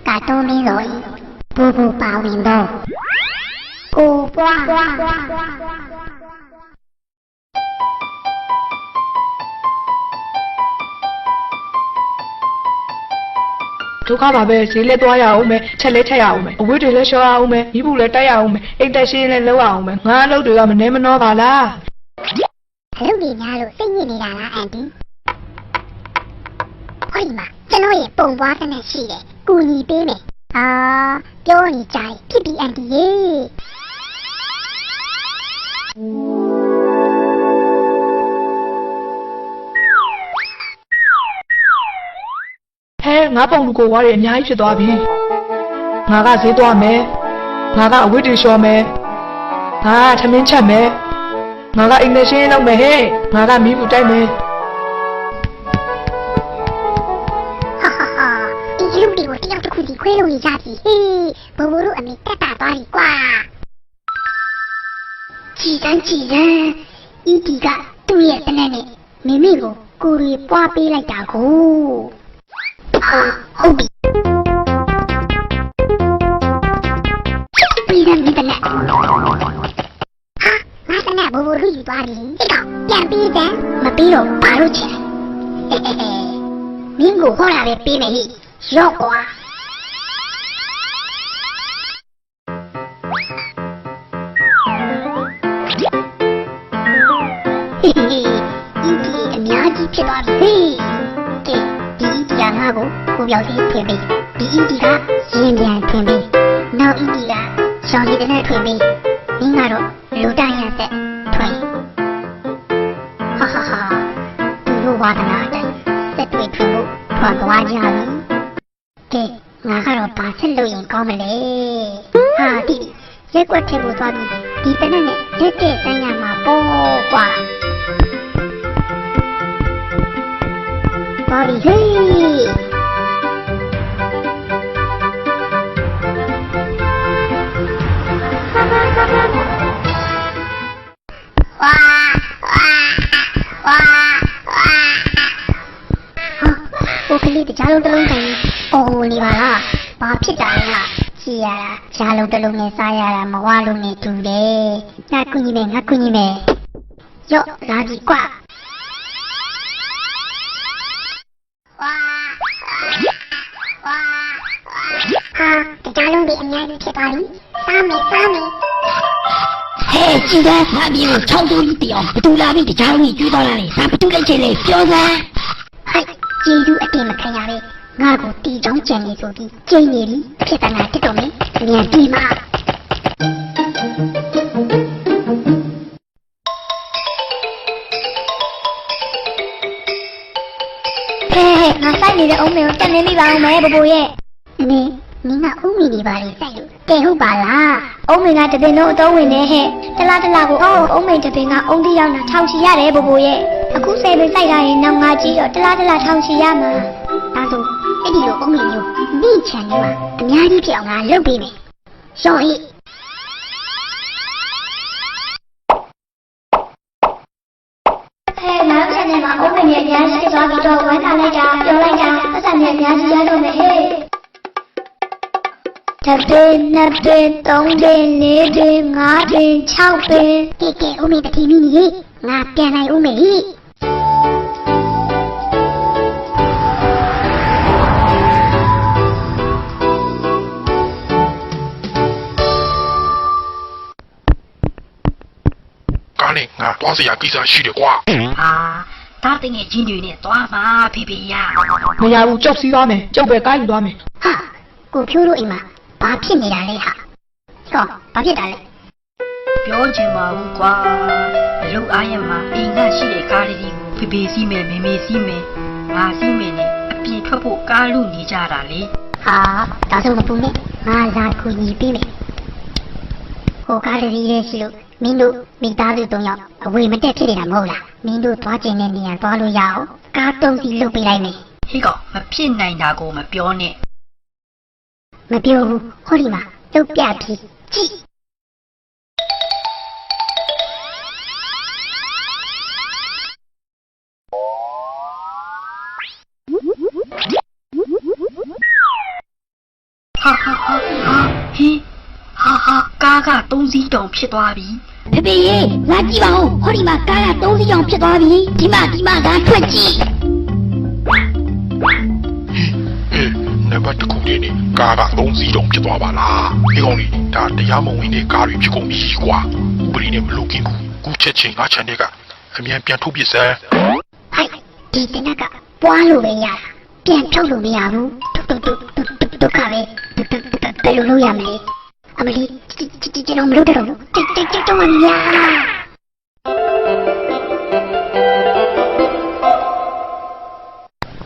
ကာတွန်းပြီးတော့ဘူဘူပါဝင်တော့ကိုပွားဒုက္ခပါပဲဈေးလဲသွားရအောင်မယ်ချက်လဲထက်ရအောင်မယ်အဝတ်တွေလဲလျှော်ရအောင်မယ်မိဘူးလဲတိုက်ရအောင်မယ်အိတ်သက်ရှင်းလဲလုပ်ရအောင်မယ်ငါအလုပ်တွေကမနှဲမနှောပါလားအလုပ်တွေများလို့စိတ်ညစ်နေတာလားအန်တီဟောဒီမှာကျွန်တော်ရဲ့ပုံပွားစနစ်ရှိတယ်ကူညီပေးမယ်ပြောနေကြရင်ဖြစ်ပြီးအန်တီရေဟဲငါပုံလူကိုဝါးတွေအများကြီးဖြစ်သွားပြီငါကဈေးသွားမယ်ငါကအဝတ်တွေလျှော်မယ်ငါကထမင်းချက်မယ်ငါကအိမ်သက်ရှင်းလုပ်မယ်ဟဲ့ငါကမိဘူးတိုက်မယ်ဒီလူတွေကိုတယောက်တစ်ခုစီခွဲလို့နေကြပြီဟေးဘိုးဘိုးတို့အမေတက်တာသွားပြီကွာကြည်စမ်းဤဒီကသူ့ရဲ့တနက်နဲ့မိမိကိုရီပွားပေးလိုက်တာကိုဟုတ်ပြီပြီးတယ်ဒီတနက်ငါတနက်ဘိုးဘိုးတို့ယူသွားပြီဒီကောင်ပြန်ပြီးတယ်မပြီးတော့ဘာလို့ချင်မင်းကိုဟောတာပဲပြီးမယ်ဟိရော့ကွာအများကြီးဖြစ်သွားပြီကဲဒီတရားငါကိုပြောက်စီထွင်ပြီးဒီအင်တီကရင်ပြန်ထွင်ပြီးနောက်အင်တီကရှောင်းစီတဲ့နဲ့ထွင်ပြီးမင်းကတော့လူတိုင်းရတဲ့ထွင်ဟာဒီလိုဝါဒနာတိုင်းစက်တွေထွင်ဖို့ထွန်သွားကြပြီကဲငါကတော့ဘာဆက်လို့ရင်ကောင်းမလဲဟာဒီရက်ွက်ထဲကိုသွားပြီးဒီတနက်နဲ့လက်တဲ့ဆန်းရမှာပေါ့ကွာပါပြီဟေးဝါโอเคလေးတကြားလုံးတစ်လုံးတိုင်းအော်နေပါလားဘာဖြစ်တာလဲကြည်ရတာကြားလုံးတစ်လုံးနဲ့စားရတာမဝလုံးနဲ့တူတယ်ငါကူညီမယ်ရော့လာပြီကွာတကြားလုံးဒီအများကြီးဖြစ်သွားပြီစားမယ်ဟဲ့ကြည်တဲ့ဖာပြီးကို6တူကြီးပြောင်းဘသူလာပြီးတကြားလုံးကြီးကျွေးသွားလာလေဒါဘသူလိုက်ချင်လေပြောစမ်းဟဲ့ကြည်သူအတင်မခံရပဲငါကိုတီချောင်းကြံနေဆိုပြီးကျင်းနေပြီဖြစ်တာငါတက်တော့မယ်မြန်ဒီမှာငါစိုက်နေတဲ့အုံးမေကိုတက်နေမိပါအောင်မယ်ဘဘိုရဲ့နင်းကအုံးမီနေပါလေစိုက်လို့ကဲဟုတ်ပါလားအုံးမေကတပင်လုံးအတော့ဝင်နေဟဲ့တလားကိုအုံးမေတပင်ကအုံးတိရောက်တာထောင်ချီရတယ်ဘဘိုရဲ့အခု10ပင်စိုက်ထားရင်နောက်ငါကြည့်တော့တလားထောင်ချီရမှာဒါဆိုအဲ့ဒီလိုအုံးမီမျိုးမိချန်နေမှာအများကြီးဖြစ်အောင်ငါလုပ်ပေးမယ်ရှော့ဟိငါဆက်နေမှာအုံးမေနဲ့အများကြီးဖြစ်သွားပြီးတော့ဝမ်းသာလိုက်တာပြောလိုက်တာပတ်စံနဲ့အများကြီးရတော့မယ်ဟဲ့တပင်နှစ်ပင်သုံးပင်လေးပင်ငါးပင်6ပင်ကဲဦးမေတတိမီနီငါပြန်နိုင်ဦးမေကားနဲ့ငါသွားစရာကိစ္စရှိတယ်ကွာဒါတင်ငယ်ချင်းတွေနဲ့သွားပါဖေဖေရမရဘူးကြောက်စီးသွားမယ်ကြောက်ပဲကားယူသွားမယ်ဟာကိုဖြိုးတို့အိမ်မှာဘာဖြစ်နေတာလဲဟာဟောဘာဖြစ်တာလဲပြောချင်ပါဘူးကွာအလုပ်အားရမှာအိမ်ကရှိတဲ့ကားလေးကိုဖေဖေစီးမယ်မေမေစီးမယ်ငါစီးမယ်နဲ့အပြင်ထွက်ဖို့ကားလူနေကြတာလေဟာဒါဆိုမပူနဲ့ငါလာကူညီပေးမယ်ဟိုကားလေးလေးရှိလို့မင်းတို့မိသားစု3ယောက်အဝေးမတက်ဖြစ်နေတာမဟုတ်လားမင်းတို့သွားကျင်တဲ့နေရာသွားလို့ရအောင်ကား3စီးလုတ်ပေးလိုက်မယ်ဟေးကောင်မဖြစ်နိုင်တာကိုမပြောနဲ့မပြောဘူးဟောဒီမှာလုတ်ပြပြီကြည့် ကားက3စီးတောင်ဖြစ်သွားပြီ ဖေဖေရေလာကြည့်ပါဦးဟောဒီမှာကားက3စီးအောင်ဖြစ်သွားပြီဒီမှာဒါထွက်ကြည့် အေးနံပါတ်တစ်ခုတည်းနဲ့ကားက3စီးတုံဖြစ်သွားပါလားဒီကောင်လေးဒါတရားမဝင်တဲ့ကားတွေဖြစ်ကုန်ပြီကွာဥပဒေနဲ့မလုကင်းဘူးကူချက်ချင်းငါချန်တဲ့ကအမြန်ပြန်ထုတ်ပစ်စမ်း ဟိုက်ဒီတနက်ကပွားလို့ပဲရတာပြန်ထုတ်လို့မရဘူးဒုက္ခပဲဘယ်လိုလုပ်ရမလဲအမလီကျွန်တော်မလုပ်တော့ဘူးတော့မရ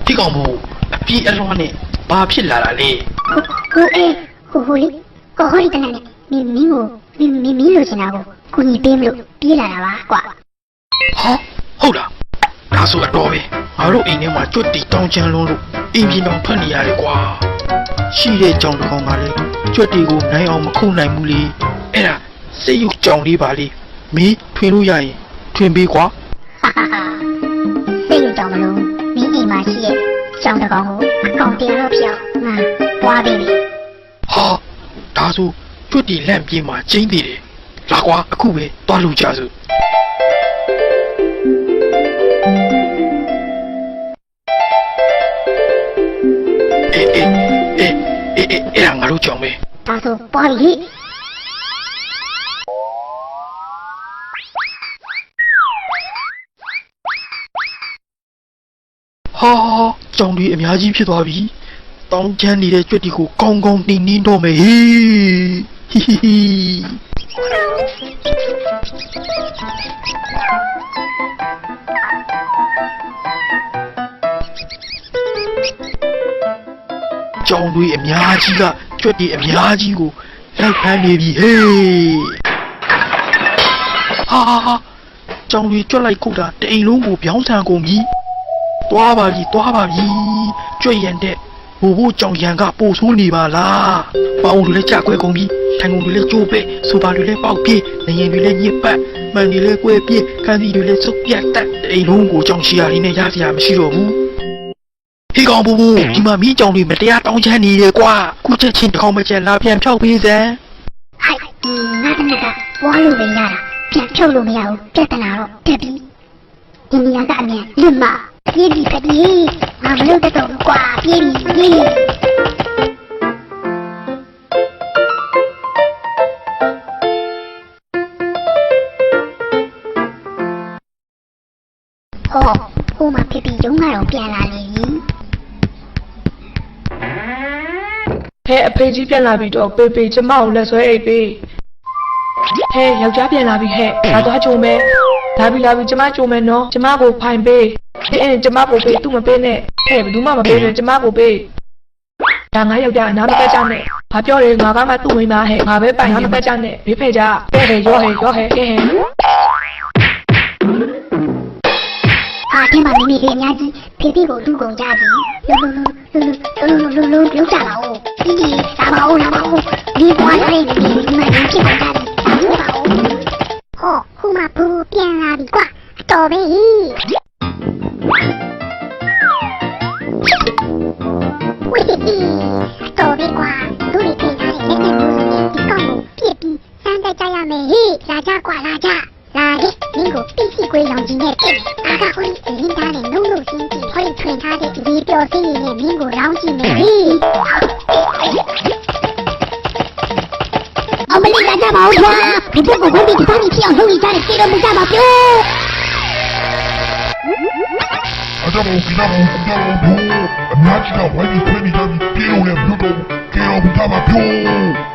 ဒီကောင်ဘူးအပြေးအလွှားနဲ့ဘာဖြစ်လာတာလဲ ဟိုလေဟိုဒီတနက်နဲ့မင်းလို့ချင်တာကိုညီပေးမလို့ပြေးလာတာပါကွာ ဟာဟုတ်လားဒါဆိုအတော်ပဲငါတို့အိမ်ထဲမှာကြွတ်တီတောင်းချမ်းလုံးလို့အိမ်ပြင်တော်ထွက်နေရတယ်ကွာရှိတဲ့ကြောင်တစ်ကောင်ကလည်းကြွတ်တီကိုနိုင်အောင်မခုနိုင်ဘူးလေအဲ့ဒါစိတ်ရုပ်ကြောင်လေးပါလေမင်းထွင်လို့ရရင်ထွင်ပေးကွာ စိတ်ရကြောင်မလို့မင်းအိမ်မှာရှိရဲ့ကြောင်တစ်ကောင်ကိုအကောင်တရားတော့ပြောင်းငါပွားပေးပြီ ဟာဒါဆိုကြွတ်တီလန့်ပြေးမှာကျင်းသေးတယ်လာကွာအခုပဲတွားလို့ကြစို့အဲ့ဒါငါတို့ကြောင်ပဲ ဒါဆိုပွားပြီ ဟာကြောင်တွေအများကြီးဖြစ်သွားပြီတောင်းချမ်းနေတဲ့ကြွက်တီကိုကောင်းကောင်းနှိမ့်နှင်းတော့မယ်ဟေးဟီဟီဟီကြောင်တွေအများကြီးကကြွက်တီအများကြီးကိုလိုက်ဖမ်းနေပြီဟေးဟာကြောင်တွေကြွက်လိုက်ခုတ်တာတအိမ်လုံးကိုပြောင်းဆန်ကုန်ပြီသွားပါပြီကြွရန်တဲ့ဘိုးဘိုးကြောင်ရန်ကပို့ဆိုးနေပါလားပေါင်းတွေလည်းကြကွဲကုန်ပြီထိုင်ကုန်တွေလည်းကျိုးပဲဆိုပါတွေလည်းပေါက်ပြေးနေရင်တွေလည်းညစ်ပတ်မှန်တွေလည်းကွဲပြေးခန်းစီတွေလည်းစုပ်ပြတ်တက်အိမ်လုံးကိုကြောင်ရှီယာရင်းနဲ့ရစရာမရှိတော့ဘူးဟေးကောင်ဘိုးဘိုးဒီမှာမီးကြောင်တွေမတရားတောင်းချမ်းနေတယ်ကွာခုချက်ချင်းတစ်ခေါက်မချက်လာပြန်ဖြောက်ပေးစမ်း ဟိုက်ငါတနက်ကပွားလို့ပဲရတာပြန်ဖြုတ်လို့မရဘူးပြဿနာတော့တက်ပြီဒီနေရာကအမြန်လွတ်မပြေးပြီဖက်ပြီငါမလုပ်တော့ဘူးကွာပြေးပြီဟိုမှာဖြစ်ပြီးရုံးကတော့ပြန်လာနေပြီ ဟဲ့အဖေကြီးပြန်လာပြီတော့ပေပေကျမကိုလက်ဆွဲအိပ်ပေးဟဲ့ယောက်ျားပြန်လာပြီဟဲ့ငါသွားကြုံမယ်လာပြီကျမကြုံမယ်နော်ကျမကိုဖိုင်ပေးကျမကိုပေးသူ့မပေးနဲ့ဟဲ့ဘယ်သူမှမပေးနဲ့ကျမကိုပေးဒါငါယောက်ျားအနာမတက်ကြနဲ့ဘာပြောလဲငါကမှသူ့မိန်းမဟဲ့ငါပဲပိုင်နာမတက်ကြနဲ့ဘေးဖက်ကြဟဲ့ရောဟဲ့ဟဲ့ ဟာ天把咪咪给人家鸡，皮皮狗猪狗家鸡，溜下老五，弟弟打把五，你瓜来你买人屁股家鸡，打五把五，哦，虎马扑变啦比瓜，倒霉。喂嘿嘿，倒霉瓜，都得给他的年年都是你告我别逼，三代家呀没嘿，拉家瓜拉家。လာလေမင်းကိုပြည့်စည်ကွေးရောင်ကြီးနဲ့ပြည့်အားကဟိုဒီအရင်သားနဲ့နှုတ်လို့စင်းကြည့်ဟိုဒီထွင်ထားတဲ့ဒီပျော်စင်းရည်နဲ့မင်းကိုရောင်းကြည့်နေပြီအမလေးလာကြပါဦးကွာဒီဘက်ကိုဘုန်းကြီးဒီသားကြီးဖြစ်အောင်လုပ်နေကြတဲ့ကေတော်မူကြပါဗျို့အကြမ်းဘူးအများကြီးကဝိုင်းပြီးထွေးနေကြပြီးပြေလို့လည်းမလုပ်တော့ဘူးကေတော်ဘူးသားပါပြော